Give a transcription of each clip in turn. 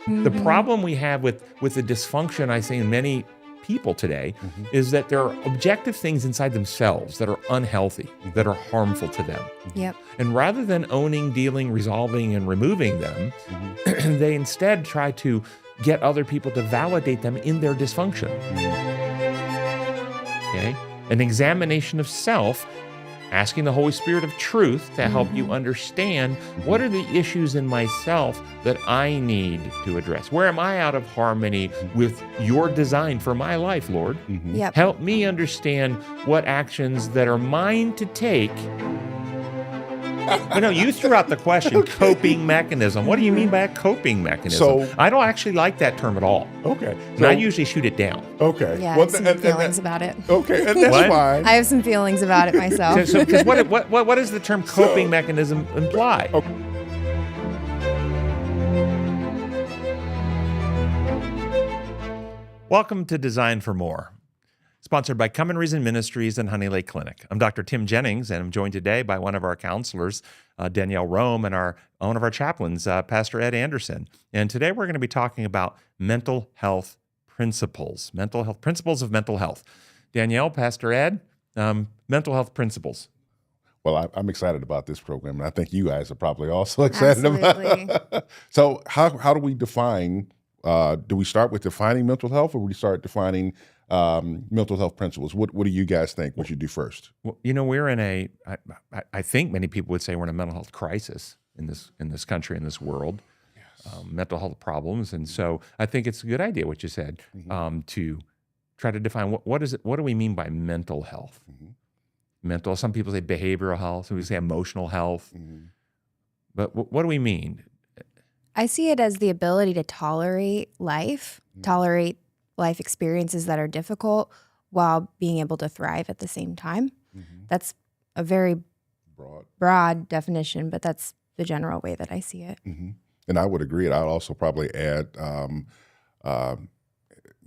The problem we have with the dysfunction, I say, in many people today is that there are objective things inside themselves that are unhealthy, that are harmful to them. Yep. And rather than owning, dealing, resolving, and removing them, they instead try to get other people to validate them in their dysfunction. Okay? An examination of self, asking the Holy Spirit of truth to help you understand what are the issues in myself that I need to address. Where am I out of harmony with your design for my life, Lord? Yep. Help me understand what actions that are mine to take. No, you threw out the question, coping mechanism. What do you mean by a coping mechanism? So- I don't actually like that term at all. Okay. And I usually shoot it down. Okay. Yeah, I Well, have some and feelings about it. Okay, and that's What? fine. I have some feelings about it myself. So, because what does the term coping mechanism imply? Okay. Welcome to Design for More, sponsored by Come and Reason Ministries and Honey Lake Clinic. I'm Dr. Tim Jennings, and I'm joined today by one of our counselors, Danielle Rome, and one of our chaplains, Pastor Ed Anderson. And today we're going to be talking about mental health principles of mental health. Danielle, Pastor Ed, mental health principles. Well, I'm excited about this program, and I think you guys are probably also excited about Absolutely. it. So how do we define, do we start with defining mental health, or we start defining mental health principles? What do you guys think we should do first? Well, we're in I think many people would say we're in a mental health crisis in this country, in this world. Mental health problems, and so I think it's a good idea what you said, to try to define what is it. What do we mean by mental health? Mental. Some people say behavioral health. Some people say emotional health. But what do we mean? I see it as the ability to tolerate life experiences that are difficult while being able to thrive at the same time. That's a very broad definition, but that's the general way that I see it. And I would agree. I'd also probably add,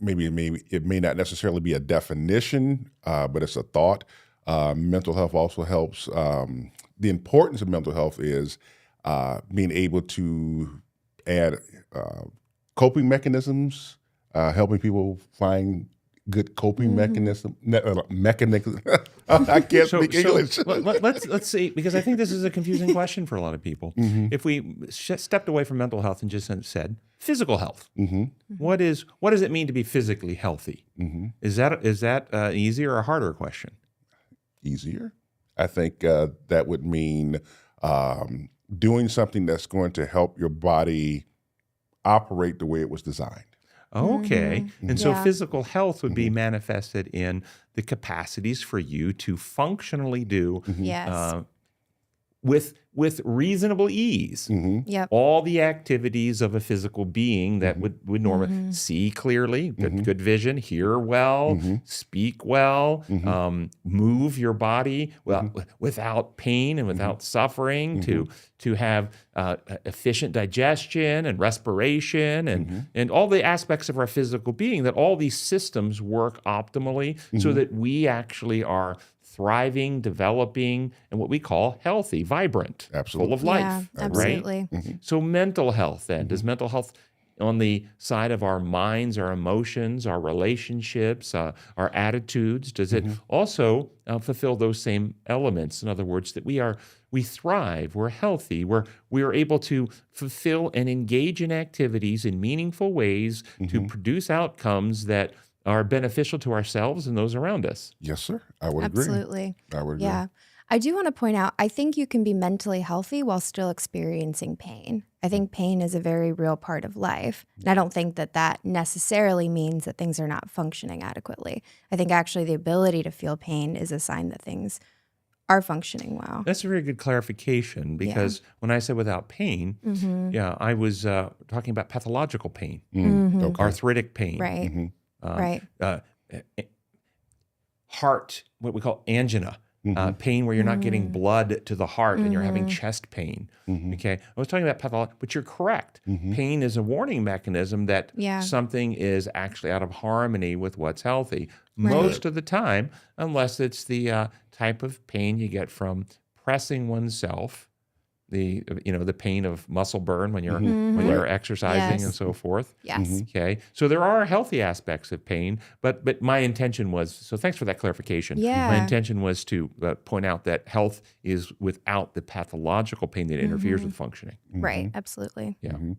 maybe it may not necessarily be a definition, but it's a thought. Mental health also helps. The importance of mental health is being able to add coping mechanisms, helping people find good coping mechanism. I can't speak English. Let's see, because I think this is a confusing question for a lot of people. If we stepped away from mental health and just said physical health, what does it mean to be physically healthy? Is that an easier or harder question? Easier. I think that would mean doing something that's going to help your body operate the way it was designed. Okay. And so Yeah. physical health would be manifested in the capacities for you to functionally do Yes. with reasonable ease Yep. all the activities of a physical being that would normally see clearly, good vision, hear well, speak well, move your body without pain and without suffering, to have efficient digestion and respiration and all the aspects of our physical being, that all these systems work optimally so that we actually are thriving, developing, and what we call healthy, vibrant, Absolutely. full of life. Yeah, absolutely. Right? So mental health then, does mental health on the side of our minds, our emotions, our relationships, our attitudes, does it also fulfill those same elements? In other words, that we thrive, we're healthy, we are able to fulfill and engage in activities in meaningful ways to produce outcomes that are beneficial to ourselves and those around us. Yes, sir. I would agree. Absolutely. I would agree. Yeah. I do want to point out, I think you can be mentally healthy while still experiencing pain. I think pain is a very real part of life. And I don't think that necessarily means that things are not functioning adequately. I think actually the ability to feel pain is a sign that things are functioning well. That's a very good clarification, because when I said without pain, I was talking about pathological pain, Okay. arthritic pain, Right. Right. heart, what we call angina, pain where you're not getting blood to the heart and you're having chest pain. Okay, I was talking about pathology, but you're correct. Pain is a warning mechanism that something is actually out of harmony with what's healthy. Most of the time, unless it's the type of pain you get from pressing oneself the pain of muscle burn when you're exercising Yes. and so forth. Yes. Okay, so there are healthy aspects of pain, but my intention was, so thanks for that clarification. Yeah. My intention was to point out that health is without the pathological pain that interferes with functioning. Right. Absolutely. Yeah. Okay.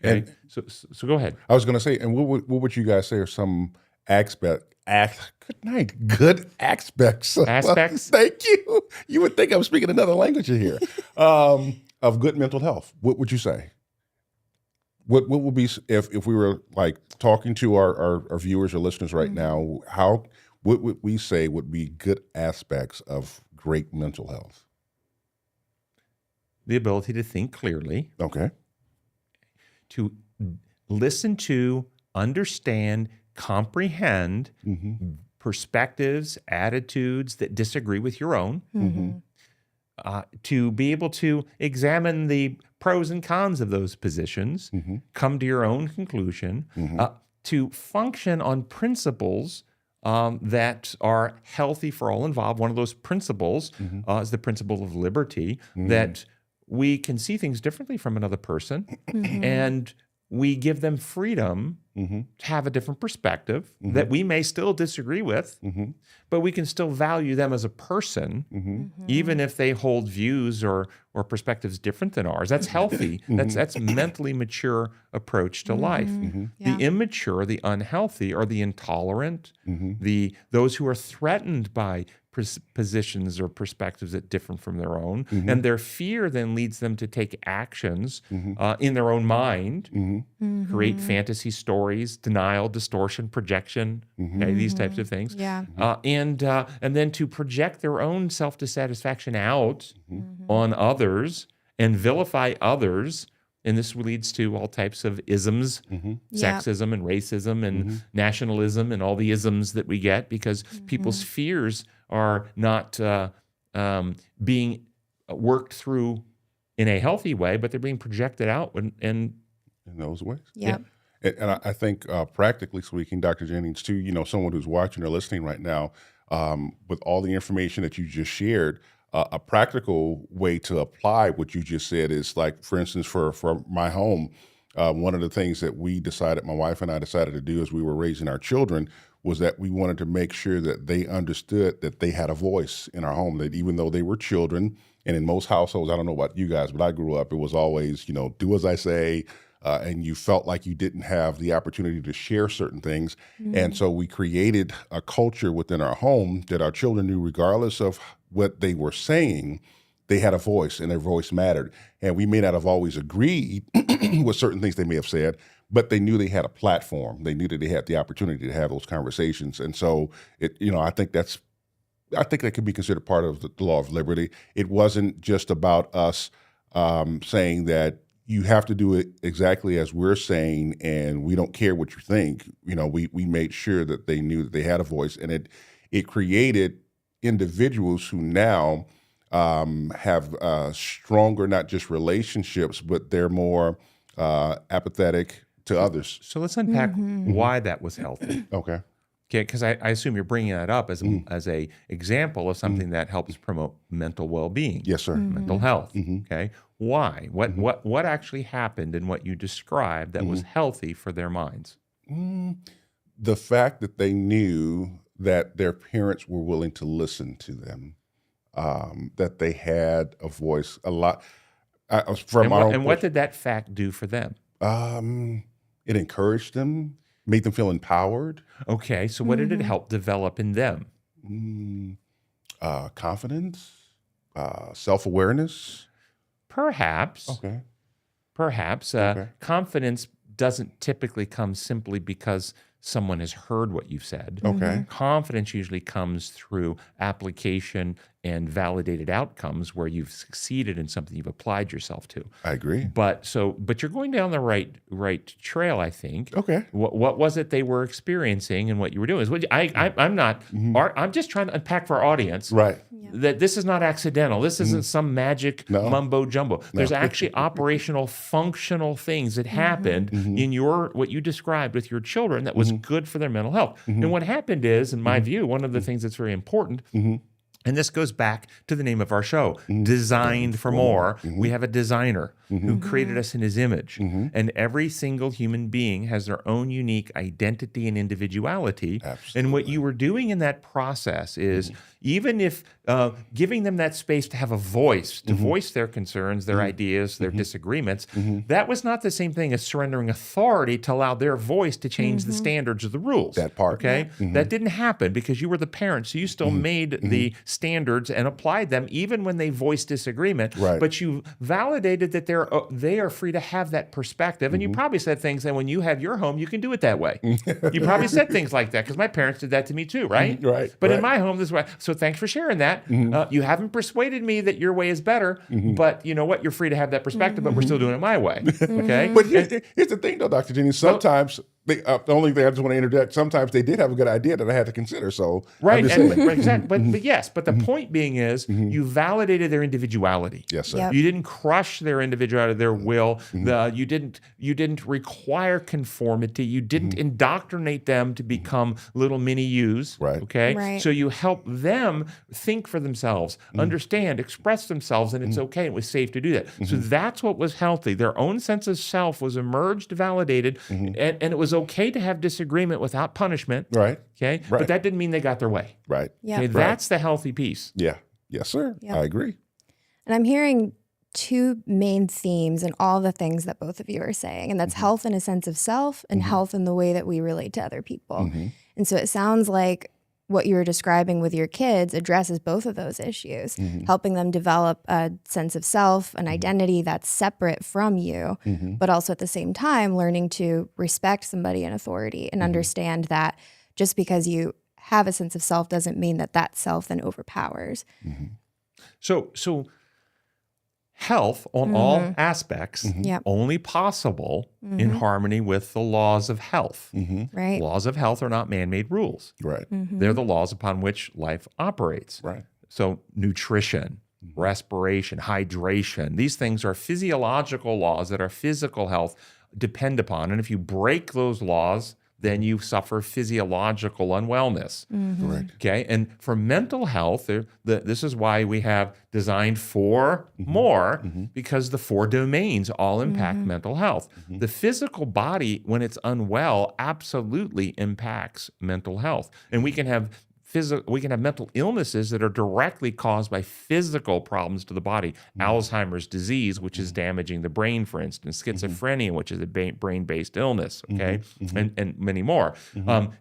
And- So go ahead. I was going to say, and what would you guys say are some good aspects? Aspects? Thank you. You would think I'm speaking another language here. Of good mental health. What would you say? What would be, if we were like talking to our viewers or listeners right now, what would we say would be good aspects of great mental health? The ability to think clearly, Okay. to listen to, understand, comprehend perspectives, attitudes that disagree with your own, to be able to examine the pros and cons of those positions, come to your own conclusion, to function on principles that are healthy for all involved. One of those principles is the principle of liberty, that we can see things differently from another person, and we give them freedom to have a different perspective that we may still disagree with, but we can still value them as a person, even if they hold views or perspectives different than ours. That's healthy. That's mentally mature approach to life. Yeah. The immature, the unhealthy, are the intolerant, those who are threatened by positions or perspectives that differ from their own, and their fear then leads them to take actions in their own mind, create fantasy stories, denial, distortion, projection, okay, these types of things, Yeah. and then to project their own self-dissatisfaction out on others and vilify others. And this leads to all types of isms, sexism and racism and nationalism and all the isms that we get because people's fears are not being worked through in a healthy way, but they're being projected out in those ways. Yep. And I think practically speaking, Dr. Jennings, too, someone who's watching or listening right now, with all the information that you just shared, a practical way to apply what you just said is like, for instance, for my home, one of the things that my wife and I decided to do as we were raising our children was that we wanted to make sure that they understood that they had a voice in our home, that even though they were children, and in most households, I don't know about you guys, but I grew up, it was always, do as I say, and you felt like you didn't have the opportunity to share certain things. And so we created a culture within our home that our children knew, regardless of what they were saying, they had a voice and their voice mattered. And we may not have always agreed with certain things they may have said, but they knew they had a platform. They knew that they had the opportunity to have those conversations. And so I think that could be considered part of the law of liberty. It wasn't just about us saying that you have to do it exactly as we're saying, and we don't care what you think. We made sure that they knew that they had a voice, and it created individuals who now have stronger, not just relationships, but they're more apathetic to others. So let's unpack why that was healthy. Okay. Okay, because I assume you're bringing that up as a example of something that helps promote mental well-being. Yes, sir. Mental health. Okay, why? What actually happened in what you described that was healthy for their minds? The fact that they knew that their parents were willing to listen to them, that they had a voice. A lot. What did that fact do for them? It encouraged them, made them feel empowered. Okay, so what did it help develop in them? Confidence, self-awareness. Perhaps. Okay. Perhaps. Okay. Confidence doesn't typically come simply because someone has heard what you've said. Okay. Confidence usually comes through application and validated outcomes where you've succeeded in something you've applied yourself to. I agree. But you're going down the right trail, I think. Okay. What was it they were experiencing and what you were doing? I'm just trying to unpack for our audience. Right. That this is not accidental. This isn't some magic mumbo jumbo. There's actually operational, functional things that happened in what you described with your children that was good for their mental health. And what happened is, in my view, one of the things that's very important And this goes back to the name of our show, Designed for More. We have a designer who created us in his image. And every single human being has their own unique identity and individuality. Absolutely. And what you were doing in that process is, even if giving them that space to have a voice, to voice their concerns, their ideas, their disagreements, that was not the same thing as surrendering authority to allow their voice to change the standards of the rules. That part. Okay? That didn't happen because you were the parent, so you still made the standards and applied them even when they voiced disagreement. Right. But you validated that they are free to have that perspective. And you probably said things that when you have your home, you can do it that way. You probably said things like that because my parents did that to me too, right? Right. But in right. my home, this way. So thanks for sharing that. You haven't persuaded me that your way is better, but you know what? You're free to have that perspective, but we're still doing it my way. Okay? But here's the thing, though, Dr. Jennings. Sometimes the only thing I just want to interject. Sometimes they did have a good idea that I had to consider. So right, I'm just and, saying. exactly. But yes, but the point being is, you validated their individuality. Yes, sir. Yep. You didn't crush their individuality, their will. You didn't require conformity. You didn't indoctrinate them to become little mini yous. Right. Okay. Right. So you help them think for themselves, understand, express themselves, and it's okay. It was safe to do that. So that's what was healthy. Their own sense of self was emerged, validated, and it was okay to have disagreement without punishment. Right. Okay. Right. But that didn't mean they got their way. Right. Yep. Okay. Right. That's the healthy piece. Yeah. Yes, sir. Yep. I agree. And I'm hearing two main themes in all the things that both of you are saying, and that's health in a sense of self and health in the way that we relate to other people. And so it sounds like what you were describing with your kids addresses both of those issues, helping them develop a sense of self, an identity that's separate from you, but also at the same time learning to respect somebody in authority and understand that just because you have a sense of self doesn't mean that that self then overpowers. So health on all aspects Yep. only possible in harmony with the laws of health. Right. Laws of health are not man-made rules. Right. They're the laws upon which life operates. Right. So nutrition, respiration, hydration, these things are physiological laws that our physical health depend upon. And if you break those laws, then you suffer physiological unwellness. Correct. Okay, and for mental health, this is why we have Designed for More, because the 4 domains all impact mental health. The physical body, when it's unwell, absolutely impacts mental health, and we can have mental illnesses that are directly caused by physical problems to the body. Alzheimer's disease, which is damaging the brain, for instance, schizophrenia, which is a brain-based illness, okay, and many more.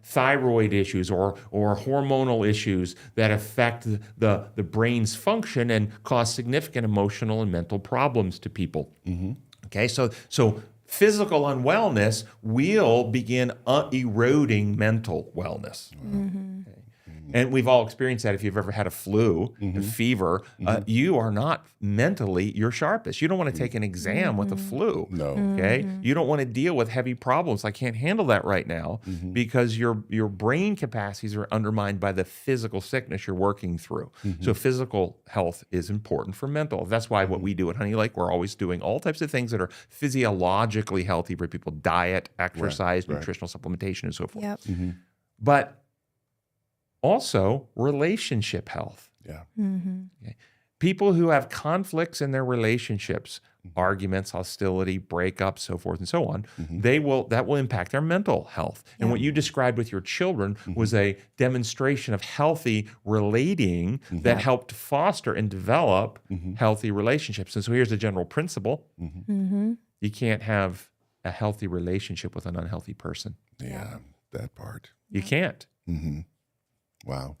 Thyroid issues or hormonal issues that affect the brain's function and cause significant emotional and mental problems to people. Okay, so physical unwellness will begin eroding mental wellness. Okay. And we've all experienced that. If you've ever had a flu, a fever, you are not mentally your sharpest. You don't want to take an exam with a flu. No. Okay, you don't want to deal with heavy problems. I can't handle that right now because your brain capacities are undermined by the physical sickness you're working through. So physical health is important for mental. That's why what we do at Honey Lake, we're always doing all types of things that are physiologically healthy for people: diet, exercise, nutritional supplementation, and so forth. Yep. But also relationship health. Yeah. Okay. People who have conflicts in their relationships, arguments, hostility, breakups, so forth and so on, that will impact their mental health. And what you described with your children was a demonstration of healthy relating that helped foster and develop healthy relationships. And so here's the general principle. You can't have a healthy relationship with an unhealthy person. Yeah. That part. You can't. Wow.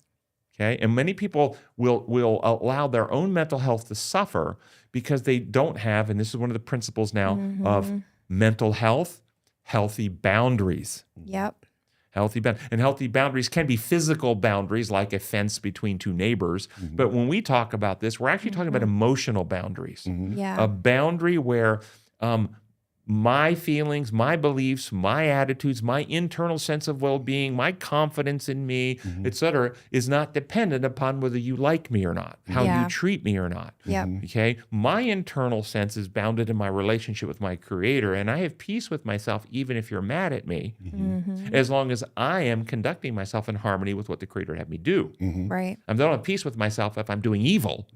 Okay, and many people will allow their own mental health to suffer because they don't have, and this is one of the principles now of mental health, healthy boundaries. Yep. Healthy boundaries can be physical boundaries, like a fence between two neighbors. But when we talk about this, we're actually talking about emotional boundaries. Yeah. A boundary where my feelings, my beliefs, my attitudes, my internal sense of well-being, my confidence in me, etc., is not dependent upon whether you like me or not, how you treat me or not. Yep. Okay? My internal sense is bounded in my relationship with my Creator, and I have peace with myself even if you're mad at me, as long as I am conducting myself in harmony with what the Creator had me do. Right. I don't have peace with myself if I'm doing evil.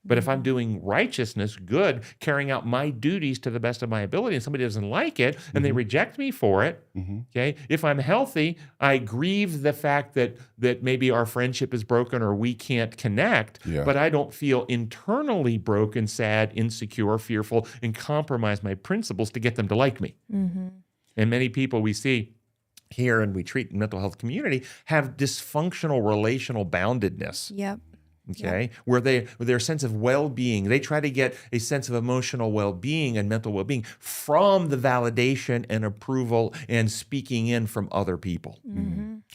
But if I'm doing righteousness, good, carrying out my duties to the best of my ability, and somebody doesn't like it, and they reject me for it, okay? If I'm healthy, I grieve the fact that maybe our friendship is broken or we can't connect, but I don't feel internally broken, sad, insecure, fearful, and compromise my principles to get them to like me. And many people we see here and we treat in the mental health community have dysfunctional relational boundedness. Yep. Okay, where their sense of well-being, they try to get a sense of emotional well-being and mental well-being from the validation and approval and speaking in from other people.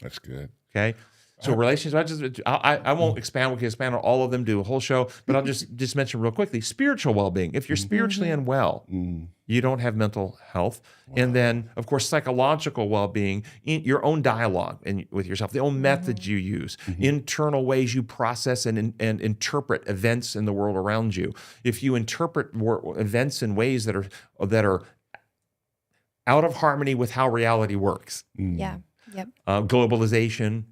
That's good. Okay, so relationships. I won't expand. We can expand on all of them, do a whole show, but I'll just mention real quickly spiritual well-being. If you're spiritually unwell, you don't have mental health. And then, of course, psychological well-being, in your own dialogue with yourself, the own methods you use, internal ways you process and interpret events in the world around you. If you interpret events in ways that are out of harmony with how reality works. Yeah. Yep. Globalization.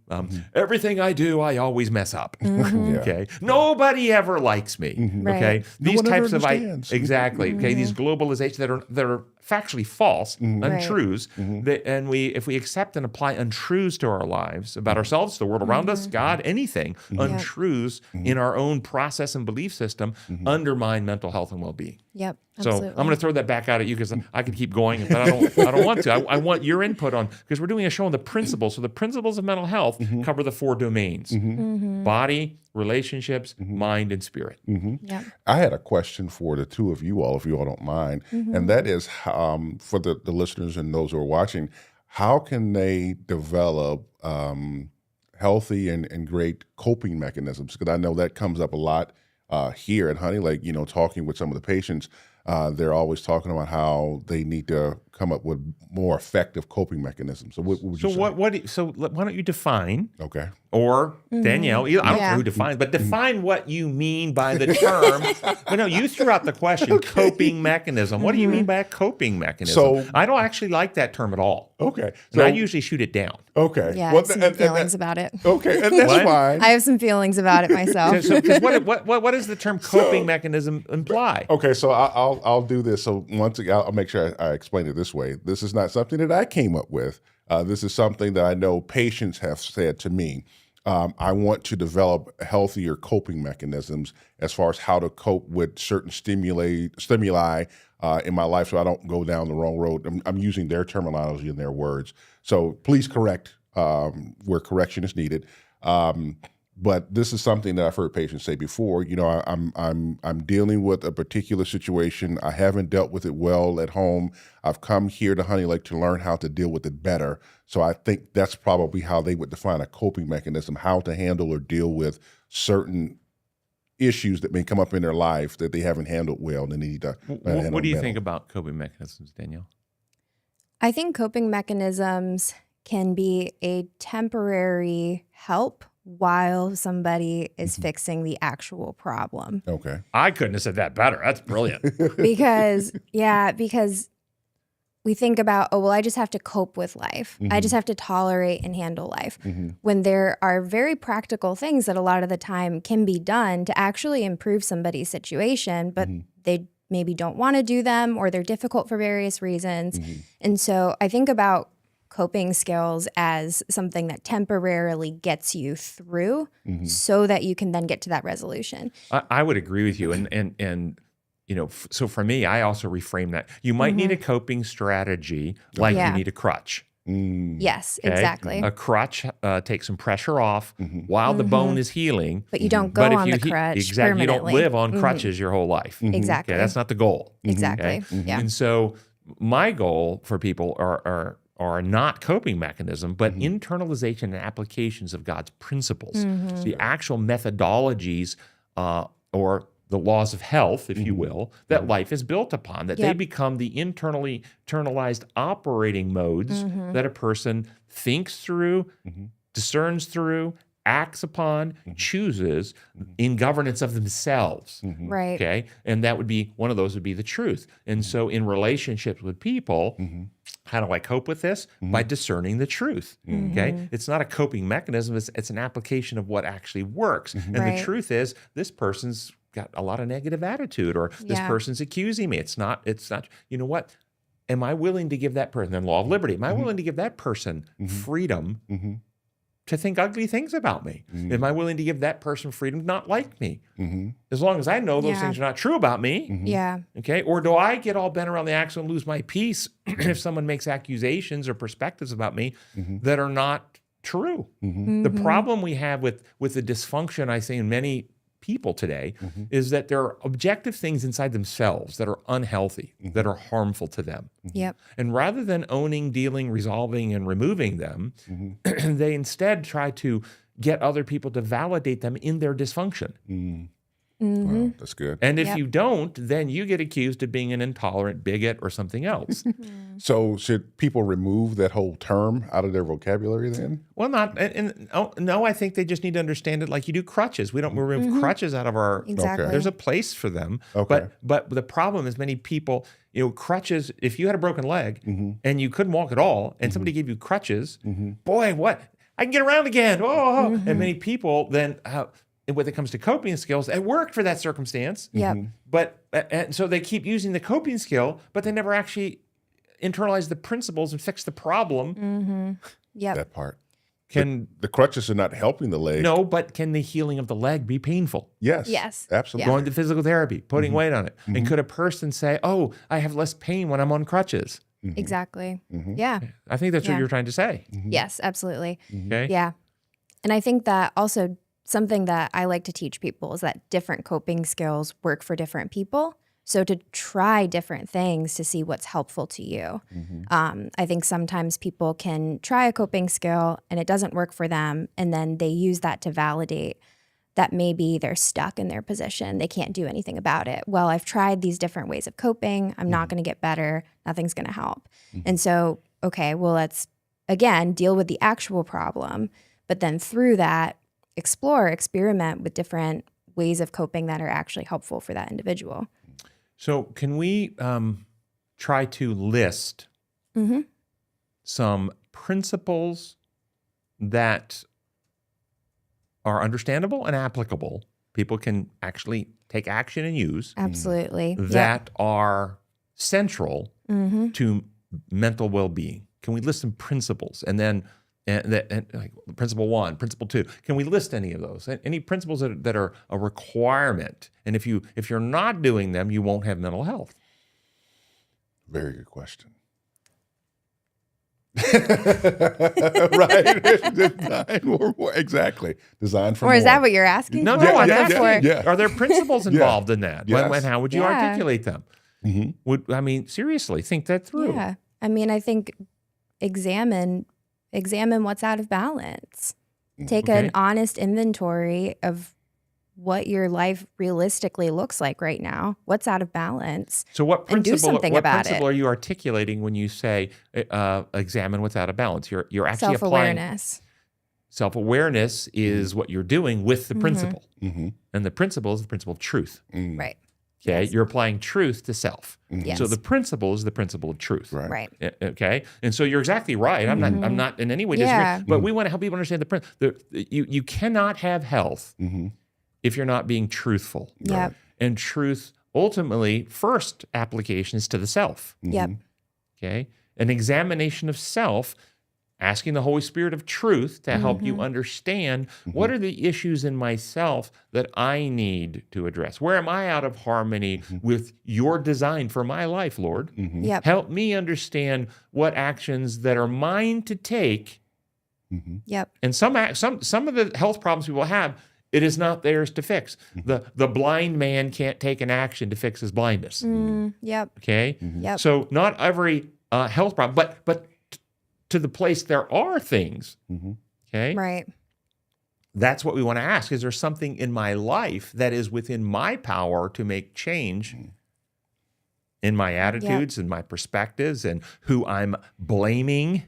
Everything I do, I always mess up. Okay. Nobody ever likes me. Right. Okay. No These one ever types of understands. exactly. Okay. These globalizations that are factually false, untruths. And if we accept and apply untruths to our lives about ourselves, the world around us, God, anything, untruths in our own process and belief system undermine mental health and well-being. Yep. So Absolutely. I'm going to throw that back out at you because I could keep going, but I don't want to. I want your input on, because we're doing a show on the principles. So the principles of mental health cover the 4 domains: body, relationships, mind, and spirit. Yep. I had a question for the two of you all, if you all don't mind, and that is for the listeners and those who are watching, how can they develop healthy and great coping mechanisms? Because I know that comes up a lot here at Honey, like, talking with some of the patients, they're always talking about how they need to come up with more effective coping mechanisms. So what would you say? So why don't you define, Okay. or Danielle, I don't care who defines, but define what you mean by the term. Well, no, you threw out the question, coping mechanism. What do you mean by a coping mechanism? So- I don't actually like that term at all. Okay. And I usually shoot it down. Okay. Yeah, Well, I have some feelings about it. Okay, and that's What? fine. I have some feelings about it myself. So, 'cause what does the term coping mechanism imply? Okay, so I'll do this. So once again, I'll make sure I explain it this way. This is not something that I came up with. This is something that I know patients have said to me. I want to develop healthier coping mechanisms as far as how to cope with certain stimuli in my life, so I don't go down the wrong road. I'm using their terminology and their words. So please correct where correction is needed. But this is something that I've heard patients say before. I'm dealing with a particular situation. I haven't dealt with it well at home. I've come here to Honey Lake to learn how to deal with it better. So I think that's probably how they would define a coping mechanism: how to handle or deal with certain issues that may come up in their life that they haven't handled well, and they need to. What do you think about coping mechanisms, Danielle? I think coping mechanisms can be a temporary help while somebody is fixing the actual problem. Okay. I couldn't have said that better. That's brilliant. Because we think about, I just have to cope with life. I just have to tolerate and handle life. When there are very practical things that a lot of the time can be done to actually improve somebody's situation, but they maybe don't want to do them, or they're difficult for various reasons. And so I think about coping skills as something that temporarily gets you through so that you can then get to that resolution. I would agree with you. And so for me, I also reframe that. You might need a coping strategy like you need a crutch. Yes, Okay? exactly. A crutch takes some pressure off while the bone is healing. But you don't go on the crutch exactly, you don't permanently. live on crutches your whole life. Exactly. Okay, that's not the goal. Exactly. Okay? Yeah. And so my goal for people are not coping mechanism, but internalization and applications of God's principles. The actual methodologies or the laws of health, if you will, that life is built upon, that they become the internalized operating modes that a person thinks through, discerns through, acts upon, chooses in governance of themselves. Right. Okay. And that would be, one of those would be the truth. And so in relationships with people, how do I cope with this? By discerning the truth. Okay. It's not a coping mechanism. It's an application of what actually works. And the truth is, this person's got a lot of negative attitude, or this person's accusing me. It's not, you know what? Am I willing to give that person, then law of liberty, am I willing to give that person freedom to think ugly things about me? Am I willing to give that person freedom to not like me? As long as I know those things are not true about me. Yeah. Okay. Or do I get all bent around the axle and lose my peace if someone makes accusations or perspectives about me that are not true? The problem we have with the dysfunction, I say, in many people today is that there are objective things inside themselves that are unhealthy, that are harmful to them. Yep. And rather than owning, dealing, resolving, and removing them, they instead try to get other people to validate them in their dysfunction. Wow, that's good. And if you don't, then you get accused of being an intolerant bigot or something else. So should people remove that whole term out of their vocabulary then? Well, no, I think they just need to understand it like you do crutches. We don't remove crutches out of our... Exactly. There's a place for them. Okay. But the problem is many people, crutches, if you had a broken leg and you couldn't walk at all and somebody gave you crutches, boy, what? I can get around again. Oh, and many people then... when it comes to coping skills, it worked for that circumstance. Yep. But and so they keep using the coping skill, but they never actually internalize the principles and fix the problem. Yep. That part. Can The crutches are not helping the leg. no, but can the healing of the leg be painful? Yes. Yes. Absolutely. Going to physical therapy, putting weight on it. And could a person say, oh, I have less pain when I'm on crutches? Exactly. Yeah. I think that's what you're trying to say. Yes, absolutely. Okay. Yeah. And I think that also something that I like to teach people is that different coping skills work for different people. So to try different things to see what's helpful to you. I think sometimes people can try a coping skill and it doesn't work for them. And then they use that to validate that maybe they're stuck in their position. They can't do anything about it. Well, I've tried these different ways of coping. I'm not going to get better. Nothing's going to help. And so, okay, well, let's, again, deal with the actual problem. But then through that, experiment with different ways of coping that are actually helpful for that individual. So can we try to list some principles that are understandable and applicable, people can actually take action and use, Absolutely. that are central to mental well-being? Can we list some principles? And then like principle 1, principle 2, can we list any of those? Any principles that are a requirement? And if you're not doing them, you won't have mental health. Very good question. Right. Exactly. Designed for Or is more. that what you're asking No, for? no, I'm yeah, asking. yeah. Are there principles involved in that? Yes. How would you articulate them? Seriously, think that through. Yeah. I mean, I think examine what's out of balance. Take an honest inventory of what your life realistically looks like right now. What's out of balance? So what And do principle, something about it. are you articulating when you say examine what's out of balance? You're actually applying Self-awareness. self-awareness is what you're doing with the principle. And the principle is the principle of truth. Right. Okay, you're applying truth to self. Yes. So the principle is the principle of truth. Right. Okay, and so you're exactly right. I'm not in any way disagreeing, but we want to help people understand the principle. You cannot have health if you're not being truthful. Yep. And truth ultimately, first application is to the self. Yep. Okay, an examination of self, asking the Holy Spirit of truth to help you understand what are the issues in myself that I need to address. Where am I out of harmony with your design for my life, Lord? Yep. Help me understand what actions that are mine to take. Yep. And some of the health problems people have, it is not theirs to fix. The blind man can't take an action to fix his blindness. Yep. Okay? Yep. So not every health problem, but to the place there are things, okay, Right. that's what we want to ask. Is there something in my life that is within my power to make change in my attitudes and my perspectives and who I'm blaming?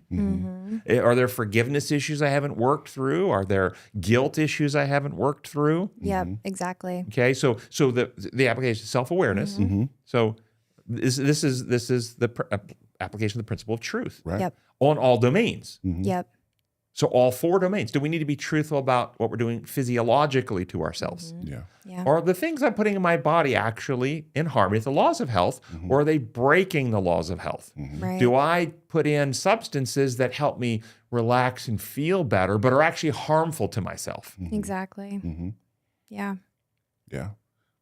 Are there forgiveness issues I haven't worked through? Are there guilt issues I haven't worked through? Yep, exactly. Okay, so the application is self-awareness. So this is the application of the principle of truth Yep. on all domains. Yep. So all 4 domains. Do we need to be truthful about what we're doing physiologically to ourselves? Yeah. Yeah. Are the things I'm putting in my body actually in harmony with the laws of health, or are they breaking the laws of health? Right. Do I put in substances that help me relax and feel better, but are actually harmful to myself? Exactly. Yeah. Yeah.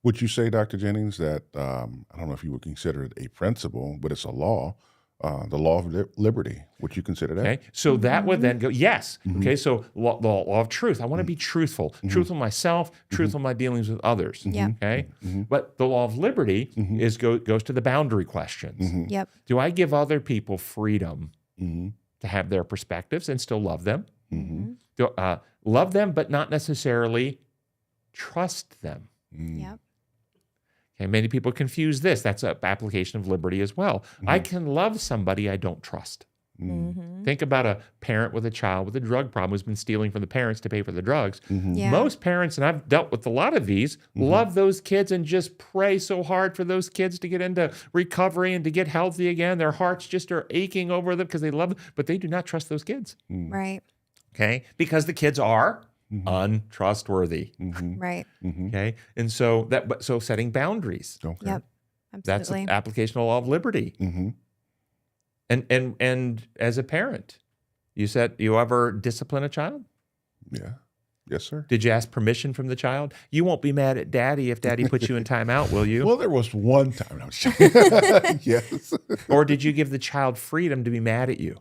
Would you say, Dr. Jennings, that I don't know if you would consider it a principle, but it's a law, the law of liberty? Would you consider that? Okay, so that would then go, yes. Okay, so the law of truth. I want to be truthful, truthful myself, truthful in my dealings with others. Yeah. Okay, but the law of liberty goes to the boundary questions. Yep. Do I give other people freedom to have their perspectives and still love them? Do, love them, but not necessarily trust them. Yep. Okay, many people confuse this. That's an application of liberty as well. I can love somebody I don't trust. Think about a parent with a child with a drug problem who's been stealing from the parents to pay for the drugs. Yeah. Most parents, and I've dealt with a lot of these, love those kids and just pray so hard for those kids to get into recovery and to get healthy again. Their hearts just are aching over them because they love them, but they do not trust those kids. Right. Okay, because the kids are untrustworthy. Right. Okay, and so so setting boundaries. Okay. Yep. That's Absolutely. an application of law of liberty. And as a parent, you said, you ever discipline a child? Yeah. Yes, sir. Did you ask permission from the child? You won't be mad at daddy if daddy puts you in timeout, will you? Well, there was one time. No, I'm just joking. Yes. Or did you give the child freedom to be mad at you?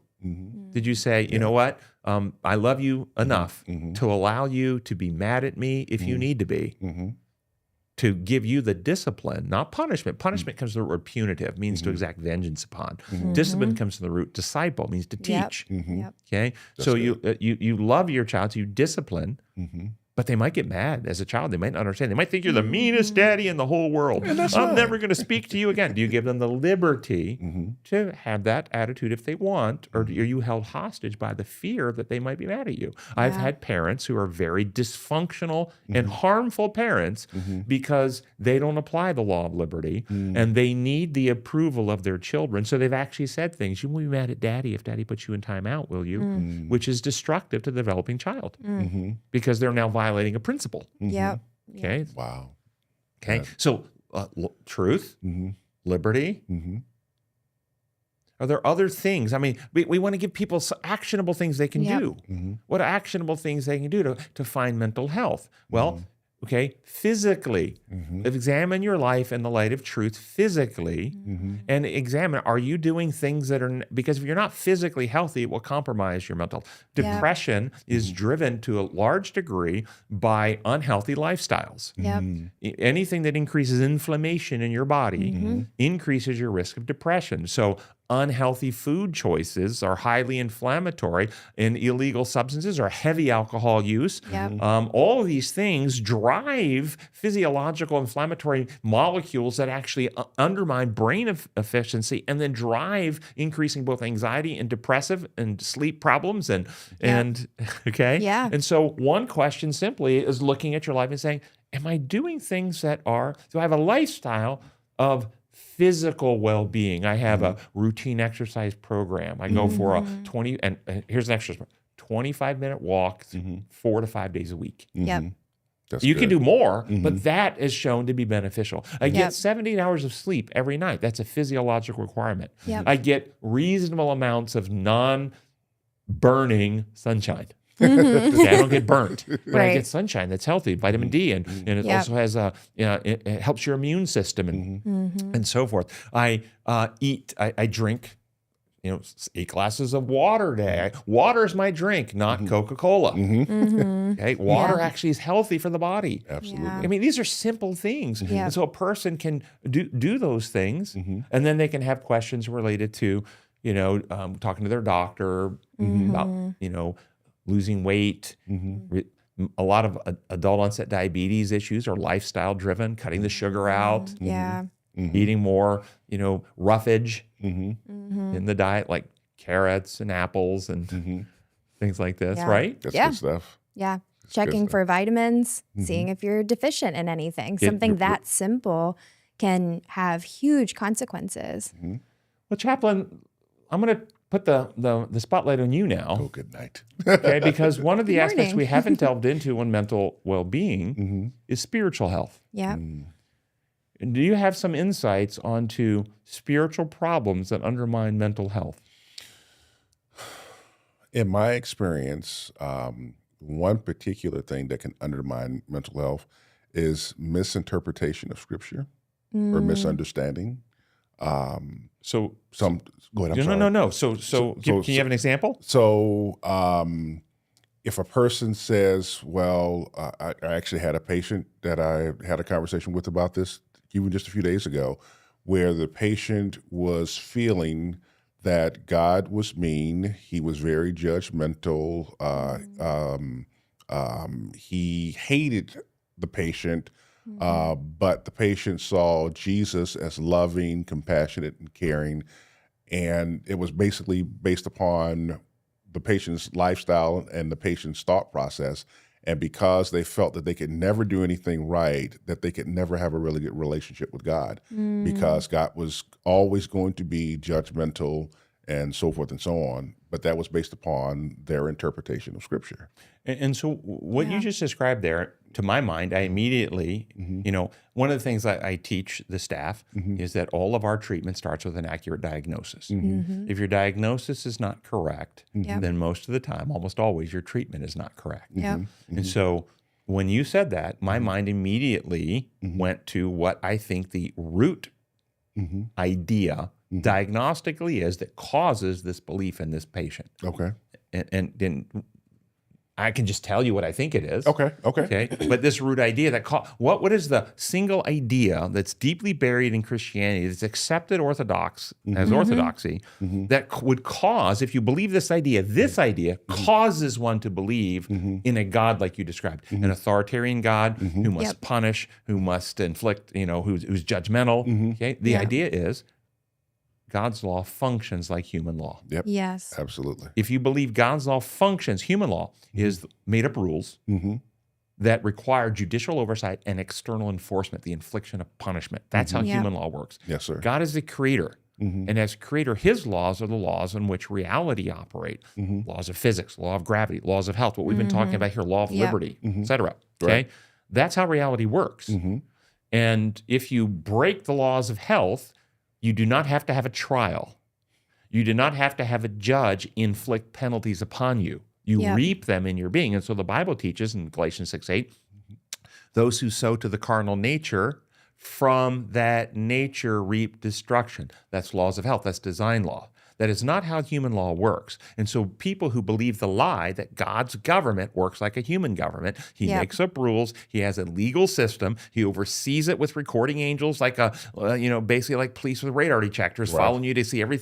Did you say, you know what? I love you enough to allow you to be mad at me if you need to be, to give you the discipline, not punishment. Punishment comes from the word punitive, means to exact vengeance upon. Discipline comes from the root disciple, means to Yep. teach. Yep. Okay, so you love your child, so you discipline, but they might get mad as a child. They might not understand. They might think you're the meanest daddy in the whole world. I'm never going to speak to you again. Do you give them the liberty to have that attitude if they want, or are you held hostage by the fear that they might be mad at you? I've had parents who are very dysfunctional and harmful parents because they don't apply the law of liberty and they need the approval of their children. So they've actually said things. You won't be mad at daddy if daddy puts you in timeout, will you? Which is destructive to the developing child because they're now violating a principle. Yep. Okay. Wow. Okay. So truth, liberty. Are there other things? I mean, we want to give people actionable things they can do. What are actionable things they can do to find mental health? Well, okay, physically, examine your life in the light of truth physically and examine, are you doing things that are, because if you're not physically healthy, it will compromise your mental health. Depression is driven to a large degree by unhealthy lifestyles. Yep. Anything that increases inflammation in your body increases your risk of depression. So unhealthy food choices are highly inflammatory, and illegal substances or heavy alcohol use. Yep. All of these things drive physiological inflammatory molecules that actually undermine brain efficiency and then drive increasing both anxiety and depressive and sleep problems and okay. Yeah. And so one question simply is looking at your life and saying, am I doing things do I have a lifestyle of physical well-being? I have a routine exercise program. I go for a 20, and here's an exercise, 25-minute walk 4 to 5 days a week. Yep. That's You good. can do more, but that is shown to be beneficial. I get 17 hours of sleep every night. That's a physiological requirement. Yep. I get reasonable amounts of non-burning sunshine. Okay, I don't get burnt, but I get sunshine that's healthy, vitamin D, and it also has it helps your immune system and so forth. I drink 8 glasses of water a day. Water is my drink, not Coca-Cola. Okay, water actually is healthy for the body. Absolutely. Yeah. I mean, these are simple things. Yeah. And so a person can do those things, and then they can have questions related to, talking to their doctor about, losing weight, A lot of adult onset diabetes issues are lifestyle driven, cutting the sugar out, Yeah. eating more, roughage in the diet, like carrots and apples and things like this, Yeah. right? That's Yeah. good stuff. Yeah. good Checking stuff. for vitamins, seeing if you're deficient in anything. Something that simple can have huge consequences. Well, Chaplain, I'm going to put the spotlight on you now. Oh, good night. Okay, because one of the Good aspects morning. we haven't delved into on mental well-being is spiritual health. Yeah. And do you have some insights onto spiritual problems that undermine mental health? In my experience, one particular thing that can undermine mental health is misinterpretation of scripture or misunderstanding. So Go ahead. I'm sorry. no. Can you have an example? So, if a person says, well, I actually had a patient that I had a conversation with about this even just a few days ago, where the patient was feeling that God was mean. He was very judgmental. He hated the patient, but the patient saw Jesus as loving, compassionate, and caring. And it was basically based upon the patient's lifestyle and the patient's thought process. And because they felt that they could never do anything right, that they could never have a really good relationship with God, because God was always going to be judgmental and so forth and so on. But that was based upon their interpretation of Scripture. And so what you just described there, to my mind, I immediately, one of the things I teach the staff is that all of our treatment starts with an accurate diagnosis. If your diagnosis is not correct, then most of the time, almost always, your treatment is not correct. And so when you said that, my mind immediately went to what I think the root idea diagnostically is that causes this belief in this patient. Okay. And I can just tell you what I think it is. Okay. But this root idea that what is the single idea that's deeply buried in Christianity, that's accepted as orthodoxy, that would cause, if you believe this idea causes one to believe in a God like you described, an authoritarian God who must punish, who must inflict, who's judgmental. Okay, the idea is God's law functions like human law. Yep. Yes. Absolutely. If you believe God's law functions, human law is made up rules that require judicial oversight and external enforcement, the infliction of punishment. That's how human law works. Yes, sir. God is the creator. And as creator, his laws are the laws in which reality operate. Laws of physics, law of gravity, laws of health, what we've been talking about here, law of liberty, et cetera. Okay? Right. That's how reality works. And if you break the laws of health, you do not have to have a trial. You do not have to have a judge inflict penalties upon you. You reap them in your being. And so the Bible teaches in Galatians 6:8, those who sow to the carnal nature, from that nature reap destruction. That's laws of health. That's design law. That is not how human law works. And so people who believe the lie that God's government works like a human government, he makes up rules, he has a legal system, he oversees it with recording angels, like basically like police with radar detectors, following you to see every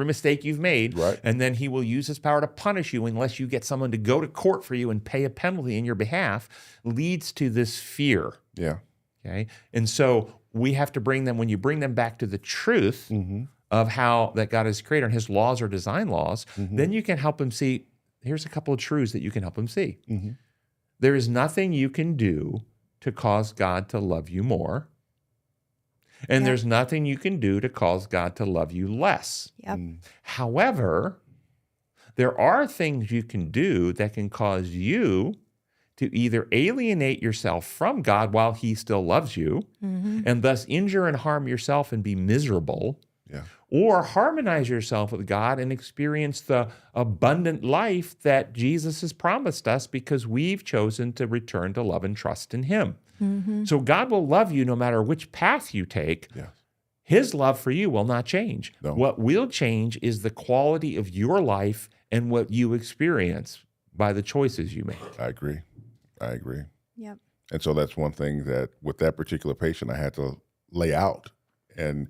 mistake you've made. Right. And then he will use his power to punish you unless you get someone to go to court for you and pay a penalty in your behalf, leads to this fear. Yeah. Okay. And so we have to when you bring them back to the truth of how that God is creator and his laws are design laws, then you can help them see, here's a couple of truths that you can help them see. There is nothing you can do to cause God to love you more. And there's nothing you can do to cause God to love you less. However, there are things you can do that can cause you to either alienate yourself from God while he still loves you, and thus injure and harm yourself and be miserable, or harmonize yourself with God and experience the abundant life that Jesus has promised us because we've chosen to return to love and trust in him. So God will love you no matter which path you take. His love for you will not change. No. What will change is the quality of your life and what you experience by the choices you make. I agree. Yep. And so that's one thing that with that particular patient, I had to lay out and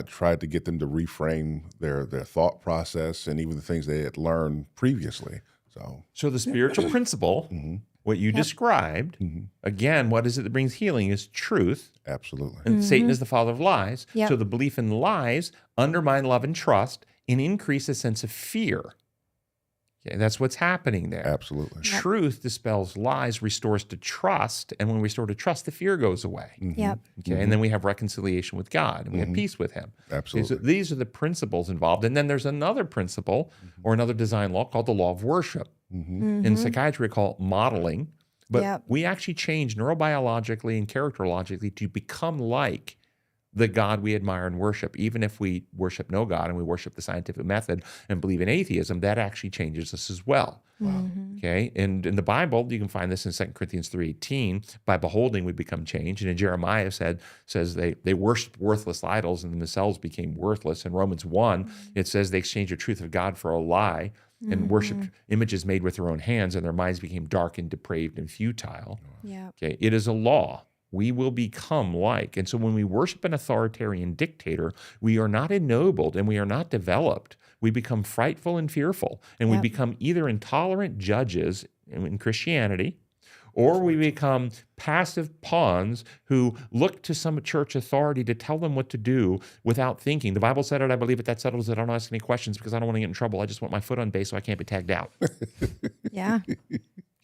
tried to get them to reframe their thought process and even the things they had learned previously. So the spiritual principle what you described, again, what is it that brings healing is truth. Absolutely. And Satan is the father of lies. Yep. So the belief in lies undermine love and trust and increase a sense of fear. Okay, that's what's happening there. Absolutely. Truth dispels lies, restores to trust, and when we restore to trust, the fear goes away. Yep. Okay, and then we have reconciliation with God, and we have peace with Him. Absolutely. Okay, so these are the principles involved, and then there's another principle or another design law called the law of worship. In psychiatry, we call it modeling, but we actually change neurobiologically and characterologically to become like the God we admire and worship. Even if we worship no God and we worship the scientific method and believe in atheism, that actually changes us as well. Okay, and in the Bible, you can find this in 2 Corinthians 3:18. By beholding, we become changed. And in Jeremiah says they worshiped worthless idols and themselves became worthless. In Romans 1, it says they exchanged the truth of God for a lie and worshiped images made with their own hands, and their minds became dark and depraved and futile. Okay, it is a law. We will become like. And so when we worship an authoritarian dictator, we are not ennobled and we are not developed. We become frightful and fearful, and we become either intolerant judges in Christianity, or we become passive pawns who look to some church authority to tell them what to do without thinking. The Bible said it, I believe it, that settles it. I don't ask any questions because I don't want to get in trouble. I just want my foot on base so I can't be tagged out. Yeah.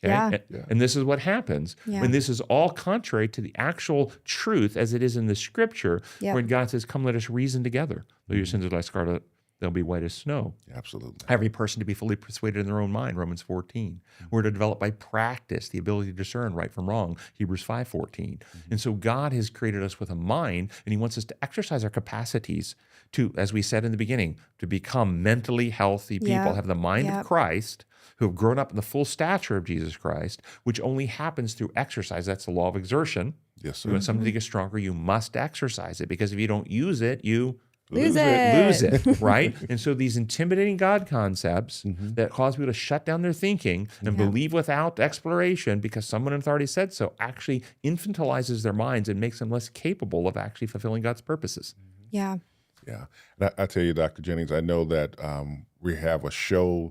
Okay? And this is what happens when this is all contrary to the actual truth as it is in the scripture, when God says, come, let us reason together. Though your sins are like scarlet, they'll be white as snow. Absolutely. Every person to be fully persuaded in their own mind, Romans 14. We're to develop by practice the ability to discern right from wrong, Hebrews 5:14. And so God has created us with a mind, and He wants us to exercise our capacities to, as we said in the beginning, to become mentally healthy people, have the mind of Christ, who have grown up in the full stature of Jesus Christ, which only happens through exercise. That's the law of exertion. Yes, You sir. want something to get stronger, you must exercise it, because if you don't use it, you Lose it. lose it, right? And so these intimidating God concepts that cause people to shut down their thinking and believe without exploration because someone in authority said so actually infantilizes their minds and makes them less capable of actually fulfilling God's purposes. Yeah. Yeah. And I tell you, Dr. Jennings, I know that we have a show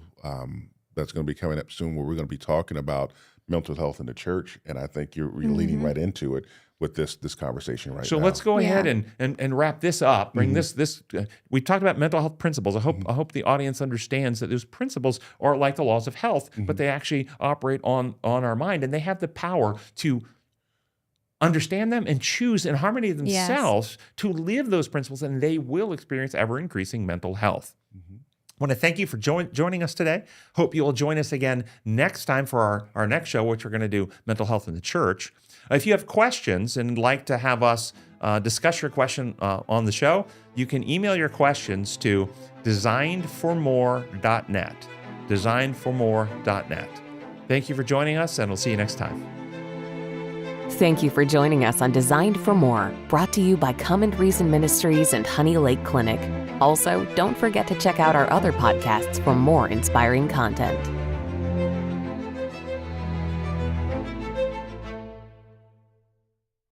that's going to be coming up soon where we're going to be talking about mental health in the church. And I think you're leading right into it with this conversation right now. So let's go ahead and wrap this up. Bring this. We talked about mental health principles. I hope the audience understands that those principles are like the laws of health, but they actually operate on our mind, and they have the power to understand them and choose in harmony of themselves to live those principles, and they will experience ever-increasing mental health. I want to thank you for joining us today. Hope you will join us again next time for our next show, which we're going to do mental health in the church. If you have questions and like to have us discuss your question on the show, you can email your questions to designedformore.net. Designedformore.net. Thank you for joining us, and we'll see you next time. Thank you for joining us on Designed for More, brought to you by Come and Reason Ministries and Honey Lake Clinic. Also, don't forget to check out our other podcasts for more inspiring content.